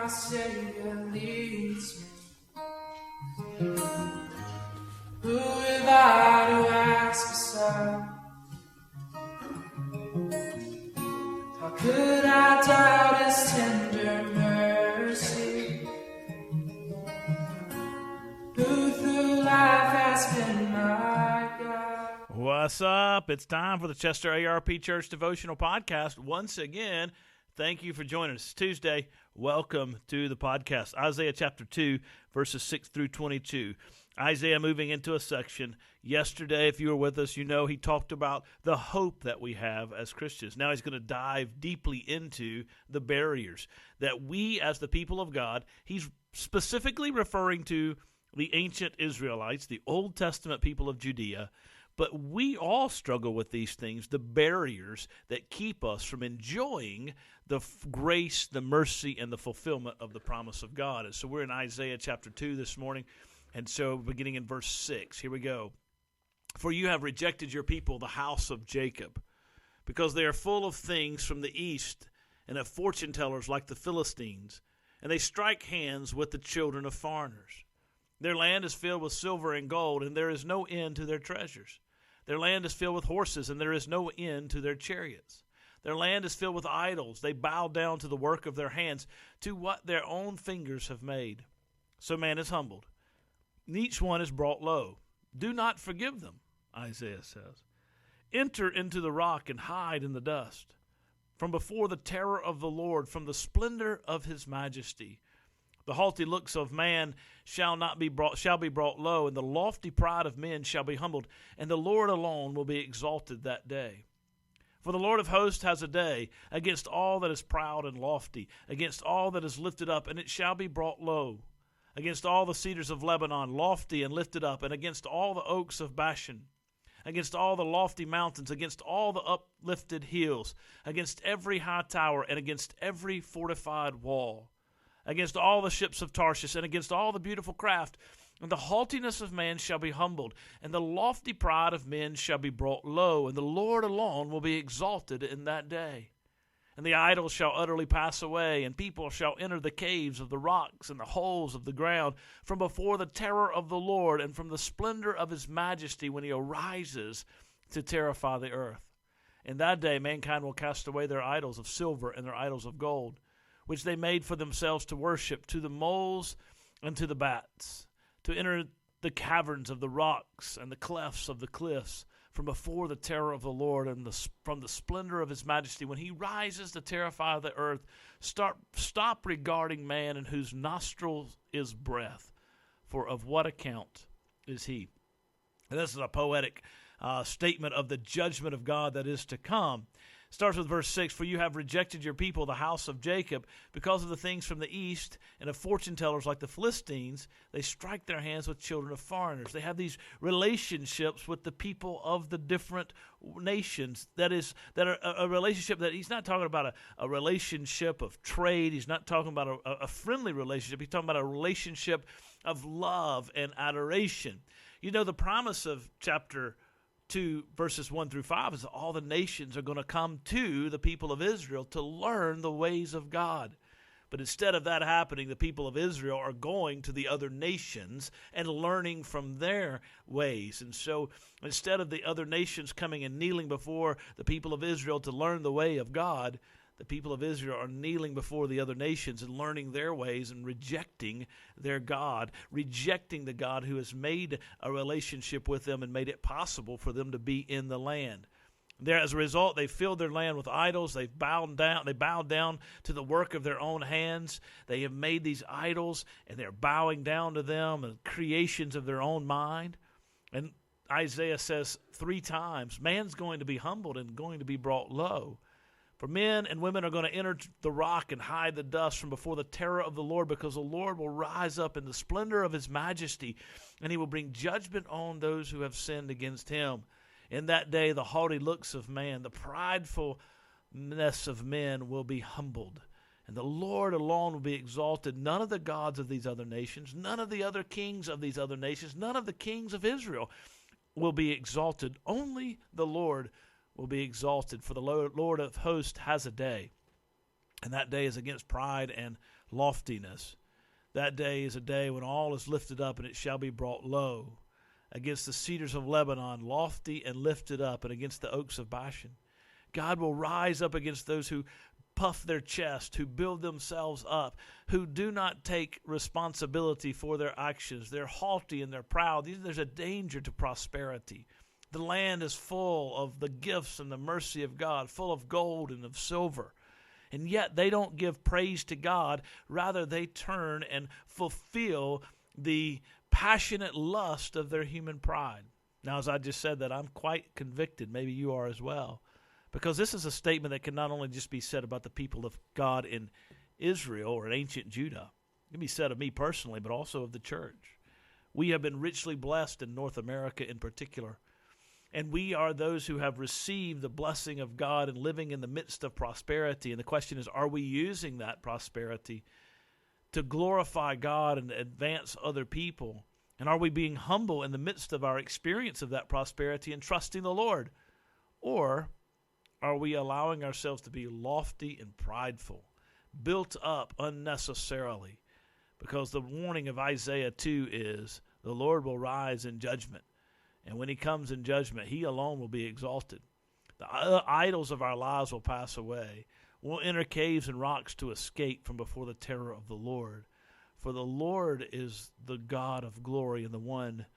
my Savior leads me. Who have I to ask beside? How could I doubt His tender mercy? Who through life has been my God? What's up? It's time for the Chester ARP Church Devotional Podcast. Once again, thank you for joining us. It's Tuesday. Welcome to the podcast. Isaiah chapter 2, verses 6 through 22. Isaiah moving into a section. Yesterday, if you were with us, you know he talked about the hope that we have as Christians. Now he's going to dive deeply into the barriers that we as the people of God, he's specifically referring to the ancient Israelites, the Old Testament people of Judea, but we all struggle with these things, the barriers that keep us from enjoying the grace, the mercy, and the fulfillment of the promise of God. And so we're in Isaiah chapter 2 this morning, and so beginning in verse 6, here we go. For you have rejected your people, the house of Jacob, because they are full of things from the east and of fortune tellers like the Philistines, and they strike hands with the children of foreigners. Their land is filled with silver and gold, and there is no end to their treasures. Their land is filled with horses, and there is no end to their chariots. Their land is filled with idols. They bow down to the work of their hands, to what their own fingers have made. So man is humbled, and each one is brought low. Do not forgive them, Isaiah says. Enter into the rock and hide in the dust, from before the terror of the Lord, from the splendor of his majesty. The haughty looks of man shall be brought low, and the lofty pride of men shall be humbled, and the Lord alone will be exalted that day. For the Lord of hosts has a day against all that is proud and lofty, against all that is lifted up, and it shall be brought low, against all the cedars of Lebanon, lofty and lifted up, and against all the oaks of Bashan, against all the lofty mountains, against all the uplifted hills, against every high tower, and against every fortified wall, against all the ships of Tarshish, and against all the beautiful craft. And the haughtiness of man shall be humbled, and the lofty pride of men shall be brought low, and the Lord alone will be exalted in that day. And the idols shall utterly pass away, and people shall enter the caves of the rocks and the holes of the ground, from before the terror of the Lord, and from the splendor of his majesty, when he arises to terrify the earth. In that day mankind will cast away their idols of silver and their idols of gold, which they made for themselves to worship, to the moles and to the bats, to enter the caverns of the rocks and the clefts of the cliffs, from before the terror of the Lord and from the splendor of his majesty, when he rises to terrify the earth. Stop regarding man, in whose nostrils is breath, for of what account is he? And this is a poetic statement of the judgment of God that is to come. Starts with verse 6, for you have rejected your people, the house of Jacob, because of the things from the east and of fortune tellers like the Philistines. They strike their hands with children of foreigners. They have these relationships with the people of the different nations. That are a relationship that he's not talking about a relationship of trade. He's not talking about a friendly relationship. He's talking about a relationship of love and adoration. You know, the promise of chapter 2 verses 1 through 5 is that all the nations are going to come to the people of Israel to learn the ways of God. But instead of that happening, the people of Israel are going to the other nations and learning from their ways. And so instead of the other nations coming and kneeling before the people of Israel to learn the way of God, the people of Israel are kneeling before the other nations and learning their ways and rejecting their God, rejecting the God who has made a relationship with them and made it possible for them to be in the land. There, as a result, they filled their land with idols. They bowed down to the work of their own hands. They have made these idols, and they're bowing down to them and creations of their own mind. And Isaiah says 3 times, man's going to be humbled and going to be brought low. For men and women are going to enter the rock and hide the dust from before the terror of the Lord, because the Lord will rise up in the splendor of his majesty, and he will bring judgment on those who have sinned against him. In that day, the haughty looks of man, the pridefulness of men will be humbled, and the Lord alone will be exalted. None of the gods of these other nations, none of the other kings of these other nations, none of the kings of Israel will be exalted. Only the Lord will be exalted, for the Lord of hosts has a day, and that day is against pride and loftiness. That day is a day when all is lifted up, and it shall be brought low against the cedars of Lebanon, lofty and lifted up, and against the oaks of Bashan. God will rise up against those who puff their chest, who build themselves up, who do not take responsibility for their actions. They're haughty and they're proud. There's a danger to prosperity. The land is full of the gifts and the mercy of God, full of gold and of silver. And yet they don't give praise to God. Rather, they turn and fulfill the passionate lust of their human pride. Now, as I just said that, I'm quite convicted. Maybe you are as well. Because this is a statement that can not only just be said about the people of God in Israel or in ancient Judah. It can be said of me personally, but also of the church. We have been richly blessed in North America in particular. And we are those who have received the blessing of God and living in the midst of prosperity. And the question is, are we using that prosperity to glorify God and advance other people? And are we being humble in the midst of our experience of that prosperity and trusting the Lord? Or are we allowing ourselves to be lofty and prideful, built up unnecessarily? Because the warning of Isaiah 2 is, the Lord will rise in judgment. And when he comes in judgment, he alone will be exalted. The idols of our lives will pass away. We'll enter caves and rocks to escape from before the terror of the Lord. For the Lord is the God of glory and the one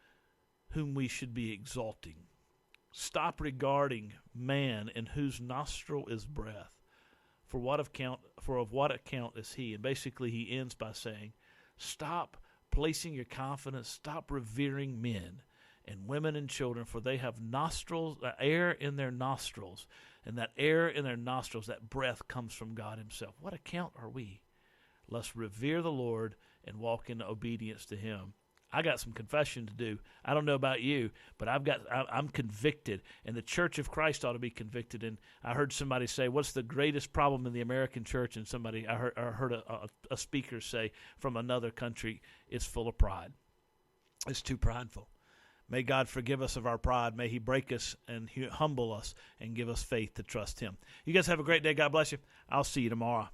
whom we should be exalting. Stop regarding man in whose nostril is breath. For of what account is he? And basically he ends by saying, stop placing your confidence, stop revering men and women and children, for they have nostrils, air in their nostrils, and that air in their nostrils, that breath comes from God himself. What account are we? Let's revere the Lord and walk in obedience to him. I got some confession to do. I don't know about you, but I'm convicted, and the Church of Christ ought to be convicted. And I heard somebody say, what's the greatest problem in the American church? And I heard a speaker say from another country, it's full of pride. It's too prideful. May God forgive us of our pride. May he break us and humble us and give us faith to trust him. You guys have a great day. God bless you. I'll see you tomorrow.